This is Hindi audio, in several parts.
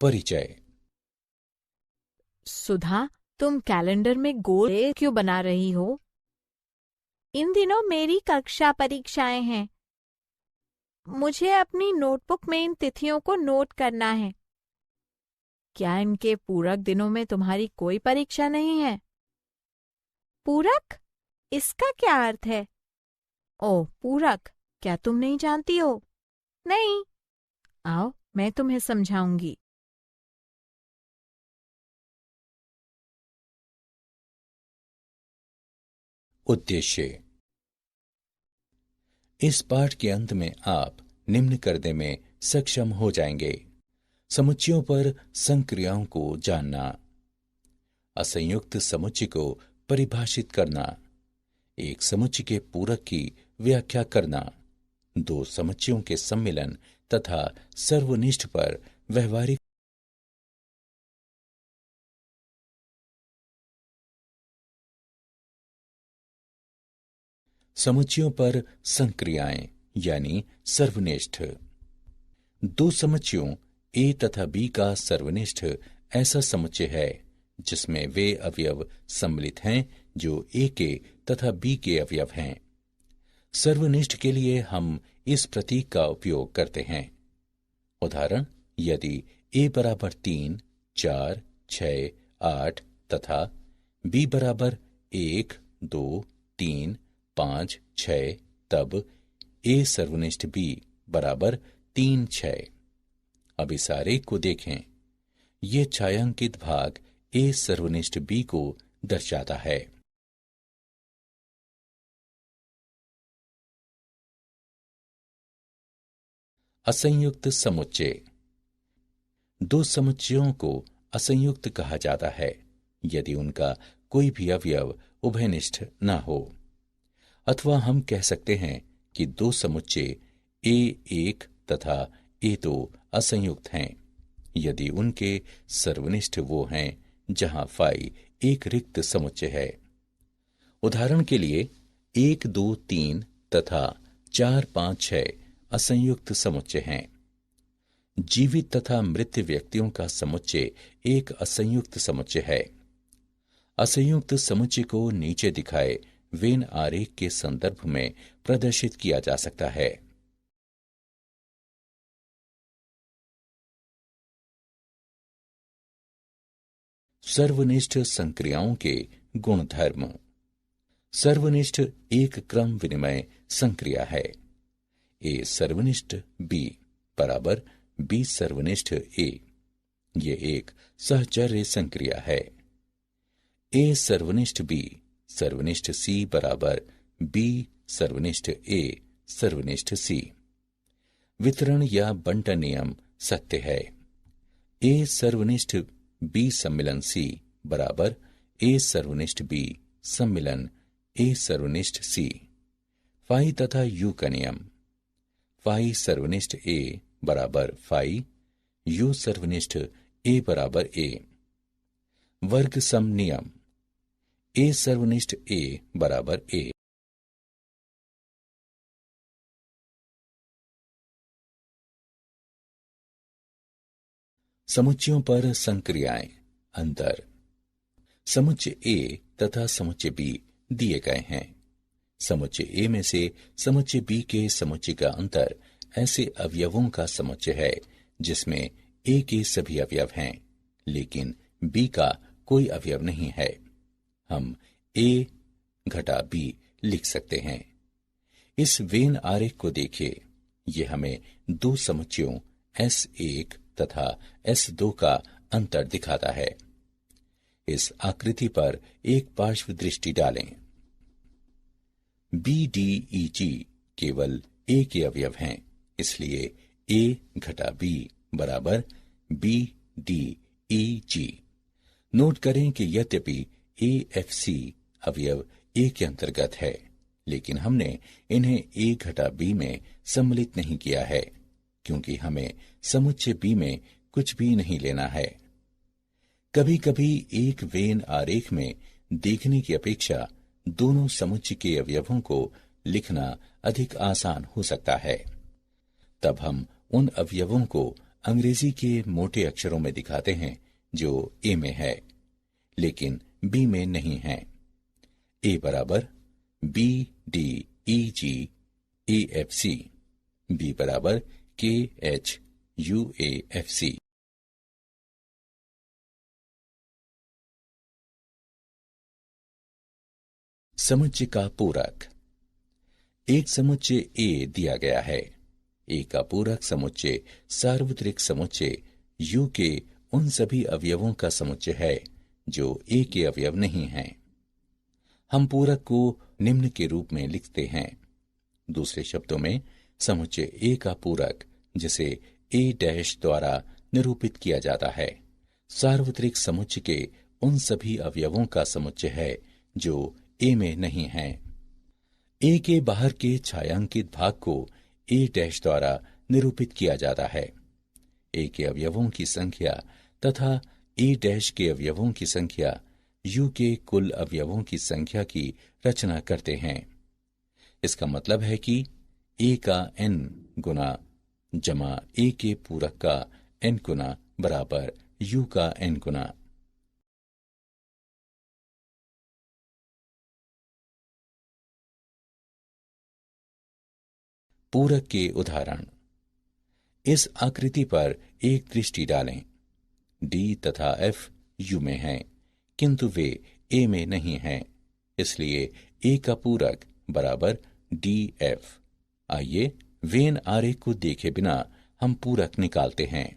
परिचय। सुधा, तुम कैलेंडर में गोल क्यों बना रही हो? इन दिनों मेरी कक्षा परीक्षाएं हैं। मुझे अपनी नोटबुक में इन तिथियों को नोट करना है। क्या इनके पूरक दिनों में तुम्हारी कोई परीक्षा नहीं है? पूरक? इसका क्या अर्थ है? ओह, पूरक, क्या तुम नहीं जानती हो? नहीं। आओ, मैं तुम्हें समझाऊंगी। उद्देश्य। इस पाठ के अंत में आप निम्न करने में सक्षम हो जाएंगे: समुच्चयों पर संक्रियाओं को जानना, असंयुक्त समुच्चय को परिभाषित करना, एक समुच्चय के पूरक की व्याख्या करना, दो समुच्चयों के सम्मिलन तथा सर्वनिष्ठ पर व्यवहारिक समुच्चयों पर संक्रियाएं यानी सर्वनिष्ठ। दो समुच्चयों ए तथा बी का सर्वनिष्ठ ऐसा समुच्चय है जिसमें वे अवयव सम्मिलित हैं जो ए के तथा बी के अवयव हैं। सर्वनिष्ठ के लिए हम इस प्रतीक का उपयोग करते हैं। उदाहरण, यदि ए बराबर 3, 4, 6, 8 तथा बी बराबर 1, 2, 3, 5, 6, तब ए सर्वनिष्ठ बी बराबर 3, 6। अब इस आरेख को देखें। ये छायांकित भाग ए सर्वनिष्ठ बी को दर्शाता है। असंयुक्त समुच्चय। दो समुच्चयों को असंयुक्त कहा जाता है यदि उनका कोई भी अवयव उभयनिष्ठ न हो, अथवा हम कह सकते हैं कि दो समुच्चय ए1 तथा ए2 असंयुक्त हैं यदि उनके सर्वनिष्ठ वो हैं जहां फाई एक रिक्त समुच्चय है। उदाहरण के लिए 1, 2, 3 तथा 4, 5, 6 असंयुक्त समुच्चय हैं। जीवित तथा मृत व्यक्तियों का समुच्चय एक असंयुक्त समुच्चय है। असंयुक्त समुच्चय को नीचे दिखाए वेन आरेख के संदर्भ में प्रदर्शित किया जा सकता है। सर्वनिष्ठ संक्रियाओं के गुणधर्म। सर्वनिष्ठ एक क्रम विनिमय संक्रिया है। ए सर्वनिष्ठ बी बराबर बी सर्वनिष्ठ ए, ये एक सहचर्य संक्रिया है। ए सर्वनिष्ठ बी सर्वनिष्ठ सी बराबर बी सर्वनिष्ठ ए सर्वनिष्ठ सी। वितरण या बंटन नियम सत्य है। ए सर्वनिष्ठ बी सम्मिलन सी बराबर ए सर्वनिष्ठ बी सम्मिलन ए सर्वनिष्ठ सी। फाई तथा यू का नियम। फाई सर्वनिष्ठ ए बराबर फाई, यू सर्वनिष्ठ ए बराबर ए। वर्ग सम नियम। ए सर्वनिष्ठ ए बराबर ए। समुच्चयों पर संक्रियाएं। अंतर। समुच्चय ए तथा समुच्चय बी दिए गए हैं। समुच्चय ए में से समुच्चय बी के समुच्चय का अंतर ऐसे अवयवों का समुच्चय है जिसमें ए के सभी अवयव हैं लेकिन बी का कोई अवयव नहीं है। हम ए घटा बी लिख सकते हैं। इस वेन आरेख को देखिए। यह हमें दो समुच्चयों S1 तथा S2 का अंतर दिखाता है। इस आकृति पर एक पार्श्व दृष्टि डालें। बी डी ई जी केवल ए के अवयव हैं, इसलिए ए घटा बी बराबर बी डी ई जी। नोट करें कि यद्यपि ए एफ सी अवयव ए के अंतर्गत है लेकिन हमने इन्हें ए घटा बी में सम्मिलित नहीं किया है क्योंकि हमें समुच्चय बी में कुछ भी नहीं लेना है। कभी कभी एक वेन आरेख में देखने की अपेक्षा दोनों समुच्चय के अवयवों को लिखना अधिक आसान हो सकता है। तब हम उन अवयवों को अंग्रेजी के मोटे अक्षरों में दिखाते हैं जो ए में है लेकिन बी में नहीं है। ए बराबर B D E G A F C, B बराबर K H U A F C. समुच्चय का पूरक। एक समुच्चय ए दिया गया है। ए का पूरक समुच्चय सार्वत्रिक समुच्चय यू के उन सभी अवयवों का समुच्चय है जो ए के अवयव नहीं हैं। हम पूरक को निम्न के रूप में लिखते हैं। दूसरे शब्दों में समुच्चय ए का पूरक जिसे ए डैश द्वारा निरूपित किया जाता है सार्वत्रिक समुच्चय के उन सभी अवयवों का समुच्चय है जो ए में नहीं है। ए के बाहर के छायांकित भाग को ए डैश द्वारा निरूपित किया जाता है। ए के अवयवों की संख्या तथा ए डैश के अवयवों की संख्या यू के कुल अवयवों की संख्या की रचना करते हैं। इसका मतलब है कि ए का n गुना जमा ए के पूरक का n गुना बराबर यू का n गुना। पूरक के उदाहरण। इस आकृति पर एक दृष्टि डालें। डी तथा एफ यू में हैं, किंतु वे ए में नहीं हैं, इसलिए ए का पूरक बराबर डी एफ। आइए वेन आरेख को देखे बिना हम पूरक निकालते हैं।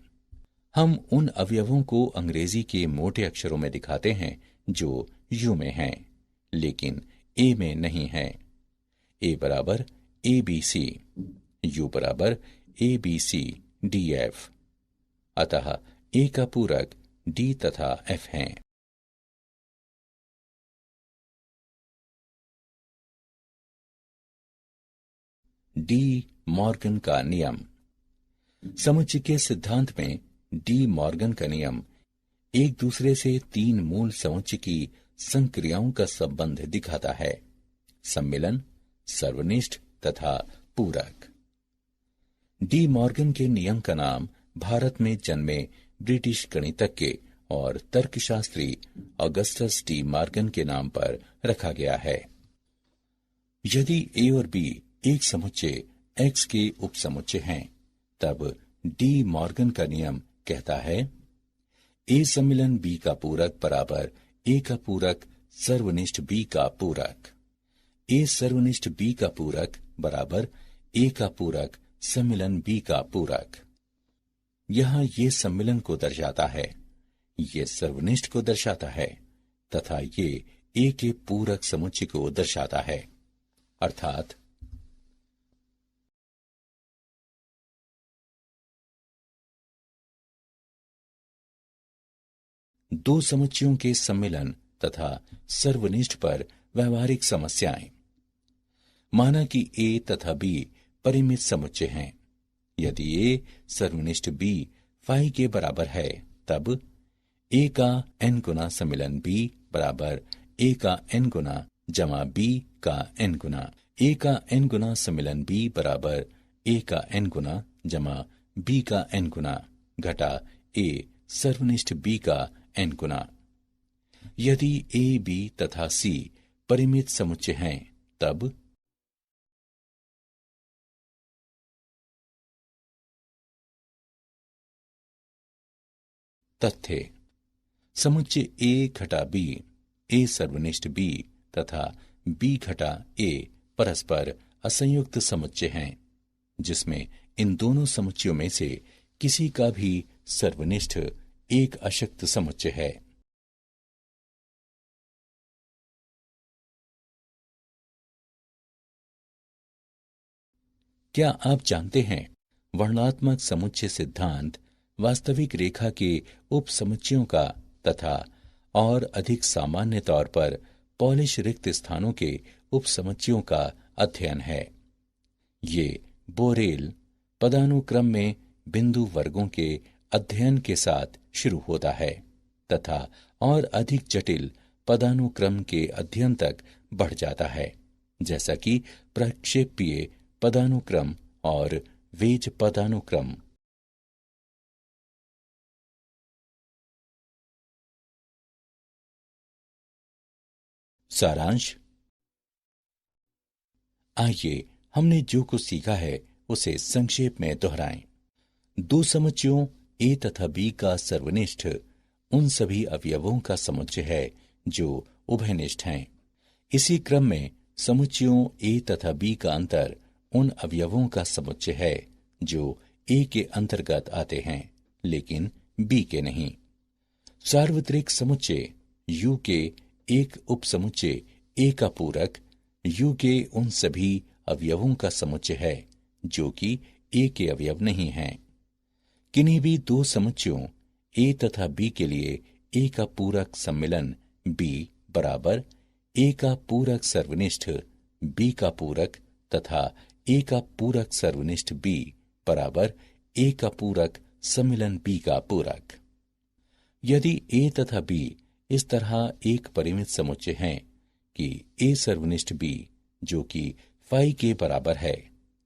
हम उन अवयवों को अंग्रेजी के मोटे अक्षरों में दिखाते हैं जो यू में हैं, लेकिन ए में नहीं हैं। ए बराबर ए बी सी, यू बराबर A B C D F. अतः ए का पूरक डी तथा एफ हैं। डी मॉर्गन का नियम। समुच्चय के सिद्धांत में डी मॉर्गन का नियम एक दूसरे से तीन मूल समुच्चय की संक्रियाओं का संबंध दिखाता है: सम्मिलन, सर्वनिष्ठ तथा पूरक। डी मॉर्गन के नियम का नाम भारत में जन्मे ब्रिटिश गणितज्ञ और तर्कशास्त्री ऑगस्टस डी मॉर्गन के नाम पर रखा गया है। यदि ए और बी एक समुच्चय एक्स के उपसमुच्चय हैं, तब डी मॉर्गन का नियम कहता है ए सम्मिलन बी का पूरक बराबर ए का पूरक सर्वनिष्ठ बी का पूरक। ए सर्वनिष्ठ बी का पूरक बराबर ए का पूरक सम्मिलन बी का पूरक। यहां ये सम्मिलन को दर्शाता है, ये सर्वनिष्ठ को दर्शाता है तथा ये ए के पूरक समुच्चय को दर्शाता है। अर्थात दो समुच्चयों के सम्मिलन तथा सर्वनिष्ठ पर व्यवहारिक समस्याएं। माना कि ए तथा बी परिमित समुच्चय हैं। यदि ए सर्वनिष्ठ बी फाई के बराबर है, तब ए का n गुना सम्मिलन बी बराबर ए का n गुना जमा बी का n गुना। ए का n गुना सम्मिलन बी बराबर ए का n गुना जमा बी का n गुना घटा ए सर्वनिष्ठ बी का n गुना। यदि ए बी तथा सी परिमित समुच्चय हैं, तब तथ्य समुच्चय ए घटा बी, ए सर्वनिष्ठ बी तथा बी घटा ए परस्पर असंयुक्त समुच्चय हैं, जिसमें इन दोनों समुच्चयों में से किसी का भी सर्वनिष्ठ एक अशक्त समुच्चय है। क्या आप जानते हैं वर्णनात्मक समुच्चय सिद्धांत वास्तविक रेखा के उपसमुच्चयों का तथा और अधिक सामान्य तौर पर पॉलिश रिक्त स्थानों के उपसमुच्चयों का अध्ययन है। ये बोरेल पदानुक्रम में बिंदु वर्गों के अध्ययन के साथ शुरू होता है तथा और अधिक जटिल पदानुक्रम के अध्ययन तक बढ़ जाता है, जैसा कि प्रक्षेपीय पदानुक्रम और वेज पदानुक्रम। सारांश। आइए हमने जो कुछ सीखा है उसे संक्षेप में दोहराएं। दो समुच्चयों ए तथा बी का सर्वनिष्ठ उन सभी अवयवों का समुच्चय है जो उभयनिष्ठ हैं। इसी क्रम में समुच्चयों ए तथा बी का अंतर उन अवयवों का समुच्चय है जो ए के अंतर्गत आते हैं लेकिन बी के नहीं। सार्वत्रिक समुच्चय यू के एक उपसमुच्चय ए का पूरक यू के उन सभी अवयवों का समुच्चय है जो कि ए के अवयव नहीं हैं। किन्हीं भी दो समुच्चयों ए तथा बी के लिए ए का पूरक सम्मिलन बी बराबर ए का पूरक सर्वनिष्ठ बी का पूरक तथा ए का पूरक सर्वनिष्ठ बी बराबर ए का पूरक सम्मिलन बी का पूरक। यदि ए तथा बी इस तरह एक परिमित समुच्चय हैं कि ए सर्वनिष्ठ बी जो कि फाई के बराबर है,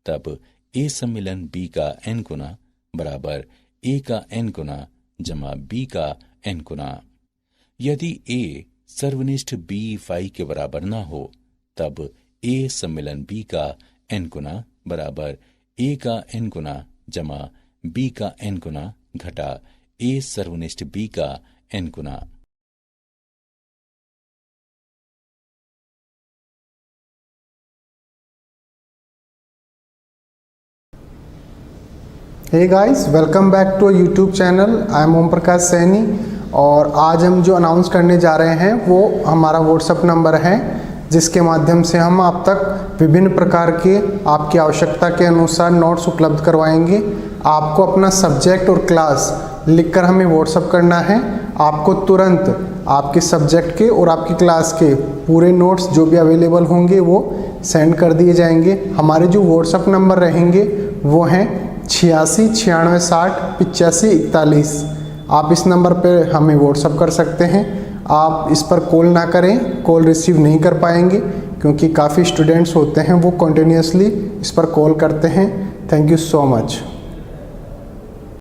तब ए सम्मिलन बी का n गुना बराबर ए का n गुना जमा बी का n गुना। यदि ए सर्वनिष्ठ बी फाई के बराबर ना हो, तब ए सम्मिलन बी का n गुना बराबर ए का n गुना जमा बी का n गुना घटा ए सर्वनिष्ठ बी का n गुना। Hey guys, welcome back to YouTube channel. I am Om Prakash Saini और आज हम जो अनाउंस करने जा रहे हैं वो हमारा व्हाट्सएप नंबर है जिसके माध्यम से हम आप तक विभिन्न प्रकार के आपकी आवश्यकता के अनुसार नोट्स उपलब्ध करवाएंगे। आपको अपना सब्जेक्ट और क्लास लिखकर हमें व्हाट्सएप करना है। आपको तुरंत आपके सब्जेक्ट के और आपकी क्लास के पूरे नोट्स जो भी अवेलेबल होंगे वो सेंड कर दिए जाएंगे। हमारे जो व्हाट्सएप नंबर रहेंगे वो हैं 86 96 60 85 41। आप इस नंबर पर हमें व्हाट्सएप कर सकते हैं। आप इस पर कॉल ना करें, कॉल रिसीव नहीं कर पाएंगे क्योंकि काफ़ी स्टूडेंट्स होते हैं वो कंटिन्यूसली इस पर कॉल करते हैं। Thank you so much.